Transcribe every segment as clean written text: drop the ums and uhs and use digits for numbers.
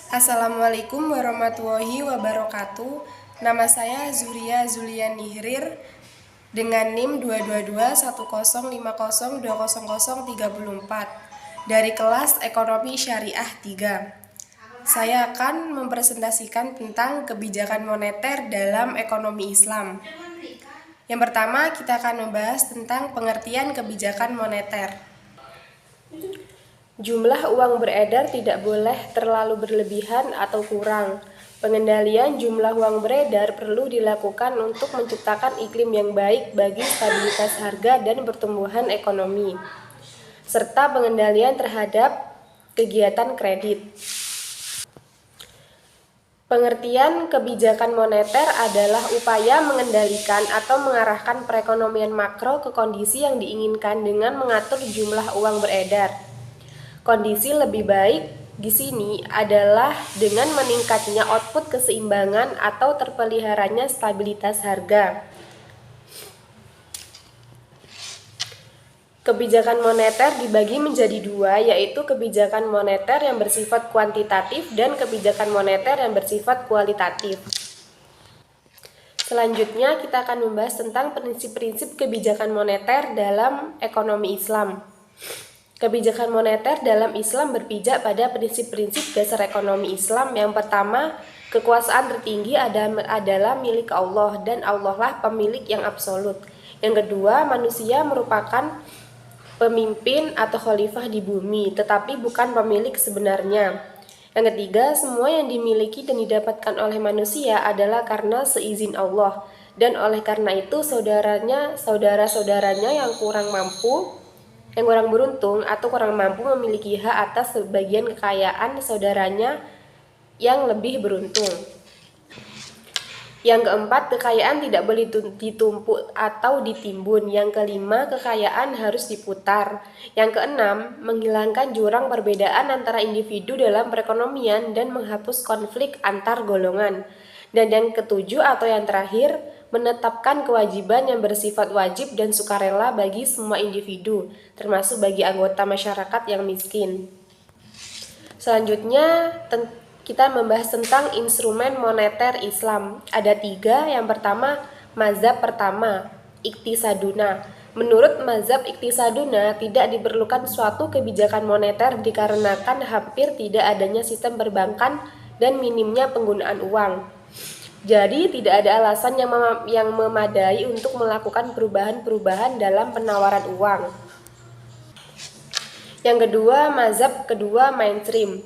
Assalamualaikum warahmatullahi wabarakatuh. Nama saya Zuria Zulian Nihrir dengan NIM 2221050200034 dari kelas Ekonomi Syariah 3. Saya akan mempresentasikan tentang kebijakan moneter dalam ekonomi Islam. Yang pertama, kita akan membahas tentang pengertian kebijakan moneter. Jumlah uang beredar tidak boleh terlalu berlebihan atau kurang. Pengendalian jumlah uang beredar perlu dilakukan untuk menciptakan iklim yang baik bagi stabilitas harga dan pertumbuhan ekonomi, serta pengendalian terhadap kegiatan kredit. Pengertian kebijakan moneter adalah upaya mengendalikan atau mengarahkan perekonomian makro ke kondisi yang diinginkan dengan mengatur jumlah uang beredar. Kondisi lebih baik di sini adalah dengan meningkatnya output keseimbangan atau terpeliharanya stabilitas harga. Kebijakan moneter dibagi menjadi dua, yaitu kebijakan moneter yang bersifat kuantitatif dan kebijakan moneter yang bersifat kualitatif. Selanjutnya kita akan membahas tentang prinsip-prinsip kebijakan moneter dalam ekonomi Islam. Kebijakan moneter dalam Islam berpijak pada prinsip-prinsip dasar ekonomi Islam. Yang pertama, kekuasaan tertinggi adalah milik Allah dan Allah lah pemilik yang absolut. Yang kedua, manusia merupakan pemimpin atau khalifah di bumi, tetapi bukan pemilik sebenarnya. Yang ketiga, semua yang dimiliki dan didapatkan oleh manusia adalah karena seizin Allah, dan oleh karena itu saudara-saudaranya yang kurang beruntung atau kurang mampu memiliki hak atas sebagian kekayaan saudaranya yang lebih beruntung. Yang keempat, kekayaan tidak boleh ditumpuk atau ditimbun. Yang kelima, kekayaan harus diputar. Yang keenam, menghilangkan jurang perbedaan antara individu dalam perekonomian dan menghapus konflik antar golongan. Dan yang ketujuh atau yang terakhir, menetapkan kewajiban yang bersifat wajib dan sukarela bagi semua individu, termasuk bagi anggota masyarakat yang miskin. Selanjutnya, kita membahas tentang instrumen moneter Islam. Ada tiga. Yang pertama, mazhab pertama, iktisaduna. Menurut mazhab iktisaduna, tidak diperlukan suatu kebijakan moneter dikarenakan hampir tidak adanya sistem perbankan dan minimnya penggunaan uang. Jadi tidak ada alasan yang memadai untuk melakukan perubahan-perubahan dalam penawaran uang. Yang kedua, mazhab kedua mainstream.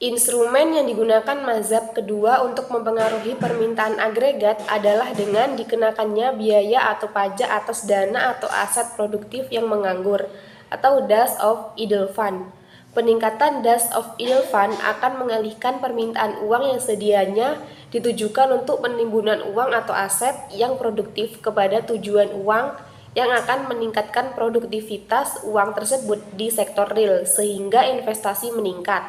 Instrumen yang digunakan mazhab kedua untuk mempengaruhi permintaan agregat adalah dengan dikenakannya biaya atau pajak atas dana atau aset produktif yang menganggur atau das of idle fund. Peningkatan das of idle fund akan mengalihkan permintaan uang yang sedianya ditujukan untuk penimbunan uang atau aset yang produktif kepada tujuan uang yang akan meningkatkan produktivitas uang tersebut di sektor real sehingga investasi meningkat.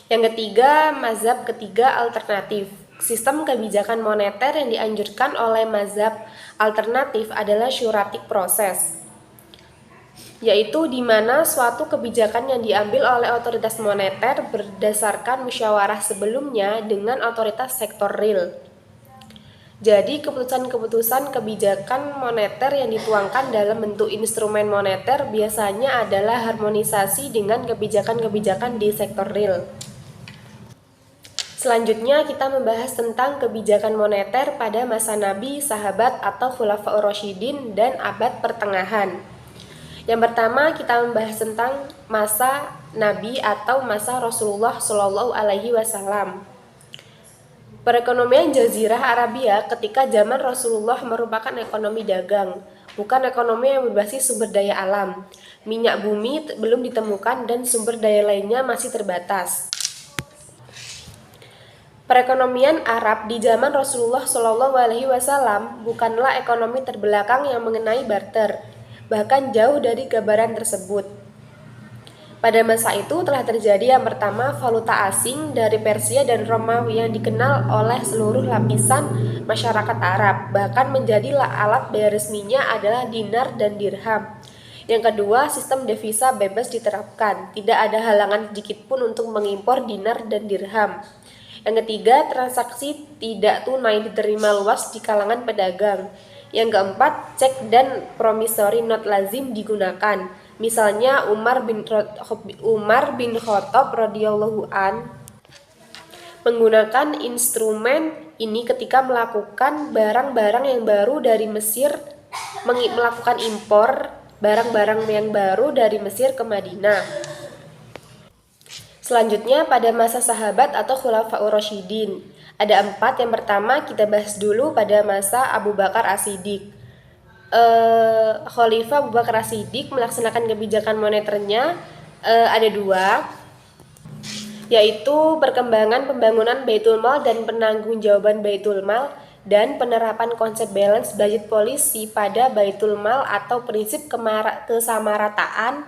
Yang ketiga, mazhab ketiga alternatif. Sistem kebijakan moneter yang dianjurkan oleh mazhab alternatif adalah syuratik proses, yaitu di mana suatu kebijakan yang diambil oleh otoritas moneter berdasarkan musyawarah sebelumnya dengan otoritas sektor real. Jadi keputusan-keputusan kebijakan moneter yang dituangkan dalam bentuk instrumen moneter biasanya adalah harmonisasi dengan kebijakan-kebijakan di sektor real. Selanjutnya kita membahas tentang kebijakan moneter pada masa Nabi, sahabat atau Khulafaur Rasyidin dan abad pertengahan. Yang pertama kita membahas tentang masa Nabi atau masa Rasulullah Shallallahu Alaihi Wasallam. Perekonomian Jazirah Arabia ketika zaman Rasulullah merupakan ekonomi dagang, bukan ekonomi yang berbasis sumber daya alam. Minyak bumi belum ditemukan dan sumber daya lainnya masih terbatas. Perekonomian Arab di zaman Rasulullah Shallallahu Alaihi Wasallam bukanlah ekonomi terbelakang yang mengenai barter, bahkan jauh dari gambaran tersebut. Pada masa itu telah terjadi yang pertama valuta asing dari Persia dan Romawi yang dikenal oleh seluruh lapisan masyarakat Arab, bahkan menjadi alat bayar resminya adalah dinar dan dirham. Yang kedua, sistem devisa bebas diterapkan. Tidak ada halangan sedikit pun untuk mengimpor dinar dan dirham. Yang ketiga, transaksi tidak tunai diterima luas di kalangan pedagang. Yang keempat, cek dan promissory note lazim digunakan. Misalnya Umar bin Khattab radhiyallahu an menggunakan instrumen ini ketika melakukan barang-barang yang baru dari Mesir, melakukan impor barang-barang yang baru dari Mesir ke Madinah. Selanjutnya pada masa sahabat atau Khulafaur Rasyidin. Ada 4. Yang pertama kita bahas dulu pada masa Abu Bakar As-Siddiq. Khalifah Abu Bakar As-Siddiq melaksanakan kebijakan moneternya ada 2, yaitu perkembangan pembangunan Baitul Mal dan penanggung-jawaban Baitul Mal dan penerapan konsep balance budget policy pada Baitul Mal atau prinsip kesamarataan,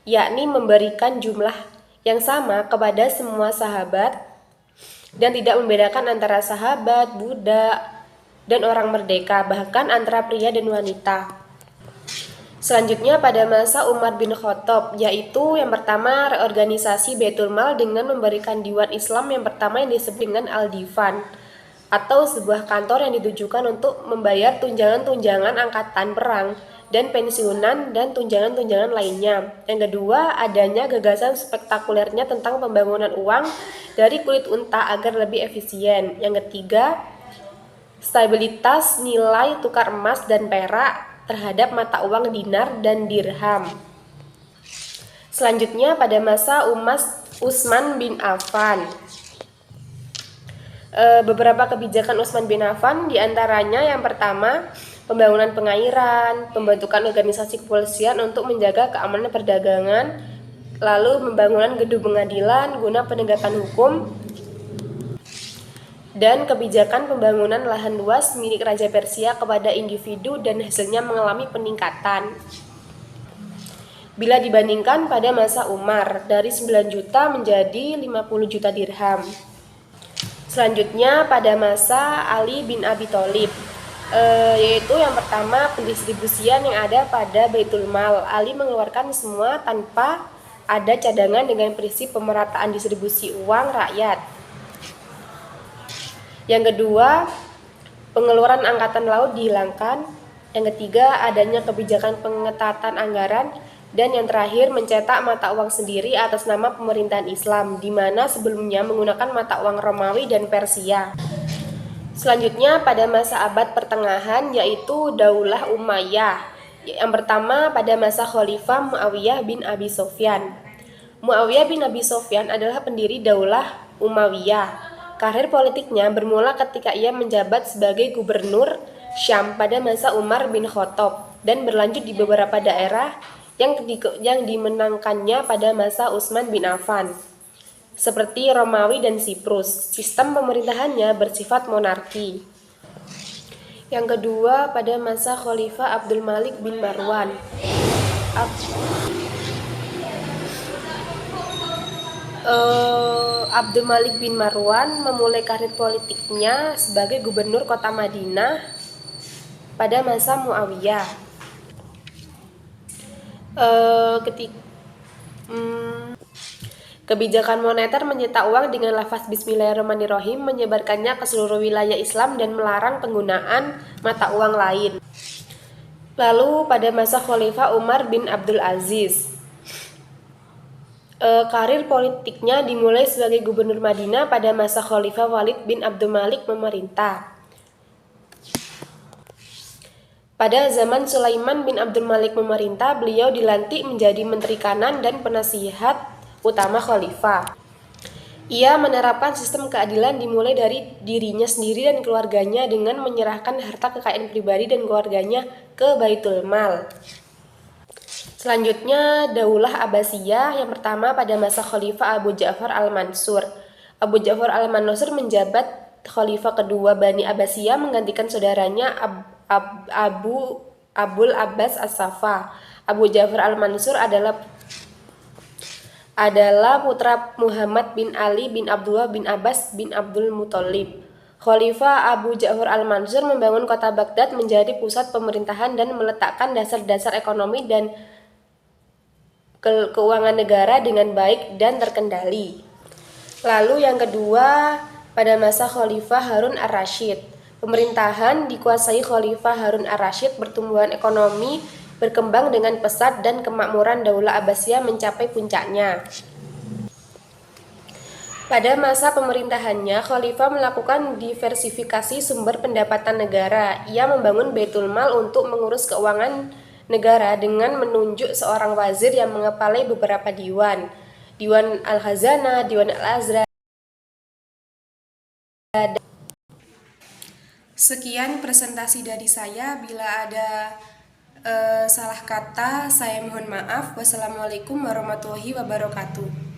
yakni memberikan jumlah yang sama kepada semua sahabat dan tidak membedakan antara sahabat, budak, dan orang merdeka, bahkan antara pria dan wanita. Selanjutnya pada masa Umar bin Khattab, yaitu yang pertama reorganisasi Baitul Mal dengan memberikan Diwan Islam yang pertama yang disebut dengan Al-Divan, atau sebuah kantor yang ditujukan untuk membayar tunjangan-tunjangan angkatan perang dan pensiunan dan tunjangan-tunjangan lainnya. Yang kedua, adanya gagasan spektakulernya tentang pembangunan uang dari kulit unta agar lebih efisien. Yang ketiga, stabilitas nilai tukar emas dan perak terhadap mata uang dinar dan dirham. Selanjutnya pada masa Utsman bin Affan. Beberapa kebijakan Utsman bin Affan diantaranya yang pertama, pembangunan pengairan, pembentukan organisasi kepolisian untuk menjaga keamanan perdagangan, lalu pembangunan gedung pengadilan guna penegakan hukum, dan kebijakan pembangunan lahan luas milik Raja Persia kepada individu dan hasilnya mengalami peningkatan. Bila dibandingkan pada masa Umar, dari 9 juta menjadi 50 juta dirham. Selanjutnya pada masa Ali bin Abi Thalib, yaitu yang pertama pendistribusian yang ada pada Baitul Mal. Ali mengeluarkan semua tanpa ada cadangan dengan prinsip pemerataan distribusi uang rakyat. Yang kedua, pengeluaran angkatan laut dihilangkan. Yang ketiga, adanya kebijakan pengetatan anggaran. Dan yang terakhir, mencetak mata uang sendiri atas nama pemerintahan Islam, di mana sebelumnya menggunakan mata uang Romawi dan Persia. Selanjutnya pada masa abad pertengahan, yaitu Daulah Umayyah. Yang pertama pada masa Khalifah Muawiyah bin Abi Sufyan. Muawiyah bin Abi Sufyan adalah pendiri Daulah Umayyah. Karir politiknya bermula ketika ia menjabat sebagai gubernur Syam pada masa Umar bin Khattab dan berlanjut di beberapa daerah yang dimenangkannya pada masa Utsman bin Affan, seperti Romawi dan Siprus. Sistem pemerintahannya bersifat monarki. Yang kedua, pada masa Khalifah Abdul Malik bin Marwan. Abdul Malik bin Marwan memulai karir politiknya sebagai gubernur kota Madinah pada masa Muawiyah. Kebijakan moneter mencetak uang dengan lafaz Bismillahirrahmanirrahim, menyebarkannya ke seluruh wilayah Islam dan melarang penggunaan mata uang lain. Lalu pada masa Khalifah Umar bin Abdul Aziz, karir politiknya dimulai sebagai gubernur Madinah pada masa Khalifah Walid bin Abdul Malik memerintah. Pada zaman Sulaiman bin Abdul Malik memerintah, beliau dilantik menjadi menteri kanan dan penasihat utama khalifah. Ia menerapkan sistem keadilan dimulai dari dirinya sendiri dan keluarganya dengan menyerahkan harta kekayaan pribadi dan keluarganya ke Baitul Mal. Selanjutnya, Daulah Abbasiyah yang pertama pada masa Khalifah Abu Ja'far al-Mansur. Abu Ja'far al-Mansur menjabat Khalifah kedua Bani Abbasiyah menggantikan saudaranya Abul Abbas As-Saffah. Abu Ja'far al-Mansur adalah putra Muhammad bin Ali bin Abdullah bin Abbas bin Abdul Muthalib. Khalifah Abu Ja'far al-Mansur membangun kota Baghdad menjadi pusat pemerintahan dan meletakkan dasar-dasar ekonomi dan keuangan negara dengan baik dan terkendali. Lalu yang kedua, pada masa Khalifah Harun ar-Rasyid, pemerintahan dikuasai Khalifah Harun ar-Rasyid, pertumbuhan ekonomi berkembang dengan pesat dan kemakmuran Daulah Abbasiyah mencapai puncaknya. Pada masa pemerintahannya, Khalifah melakukan diversifikasi sumber pendapatan negara. Ia membangun Baitul Mal untuk mengurus keuangan negara dengan menunjuk seorang wazir yang mengepalai beberapa diwan. Diwan Al-Khazanah, Diwan Al-Azra. Sekian presentasi dari saya. Bila ada salah kata, saya mohon maaf. Wassalamualaikum warahmatullahi wabarakatuh.